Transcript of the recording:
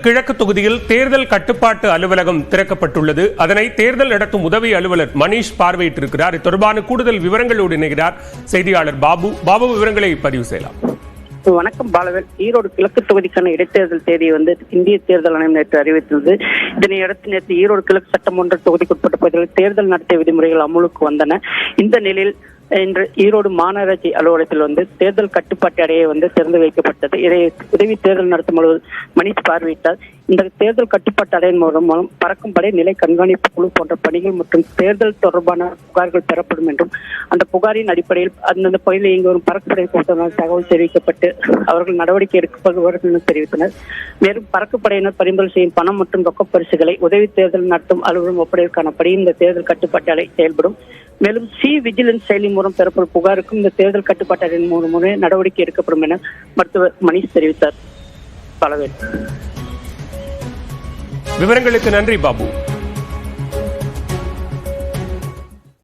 கிழக்கு தொகுதியில் தேர்தல் கட்டுப்பாட்டு அலுவலகம் திறக்கப்பட்டுள்ளது. அதனை தேர்தல் நடத்தும் உதவி அலுவலர் மணிஷ் பார்வையிட்டிருக்கிறார். இது தொடர்பான கூடுதல் விவரங்களோடு இணைகிறார் செய்தியாளர் பாபு. விவரங்களை பதிவு செய்யலாம். வணக்கம் பாலவேல். ஈரோடு கிழக்கு தொகுதிக்கான இடைத்தேர்தல் தேதியை இந்திய தேர்தல் ஆணையம் நேற்று அறிவித்துள்ளது. இதனையடுத்து நேற்று ஈரோடு கிழக்கு சட்டமன்ற தொகுதிக்குட்பட்ட பகுதிகளில் தேர்தல் நடத்திய விதிமுறைகள் அமலுக்கு வந்தன. இந்த நிலையில் இன்று ஈரோடு மாநகராட்சி அலுவலகத்தில் தேர்தல் கட்டுப்பாட்டு அறையை திறந்து வைக்கப்பட்டது. இதை உதவி தேர்தல் நடத்தும் அலுவலர் மணிஷ் பார்வையிட்டார். இந்த தேர்தல் கட்டுப்பாட்டு அறையின் மூலம் பறக்கும் படை, நிலை கண்காணிப்பு குழு போன்ற பணிகள் மற்றும் தேர்தல் தொடர்பான புகார்கள் பெறப்படும் என்றும், அந்த புகாரின் அடிப்படையில் அந்தந்த பகுதியில் இங்கு வரும் பறக்குப்படை தகவல் தெரிவிக்கப்பட்டு அவர்கள் நடவடிக்கை எடுக்கப்படுவார்கள் என தெரிவித்தனர். மேலும் பறக்குப்படையினர் பறிமுதல் செய்யும் பணம் மற்றும் ரொக்க பரிசுகளை உதவி தேர்தல் நடத்தும் அலுவலகம் ஒப்படைப்பதற்கான படி இந்த தேர்தல் கட்டுப்பாட்டு அறை செயல்படும். மேலும் விஜிலன்ஸ் செயலி மூலம் பெறப்படும் புகாருக்கும் இந்த தேர்தல் கட்டுப்பாட்டு அறையின் மூலமே நடவடிக்கை எடுக்கப்படும் என மருத்துவர் மணிஷ் தெரிவித்தார். பலவேல். விவரங்களுக்கு நன்றி பாபு.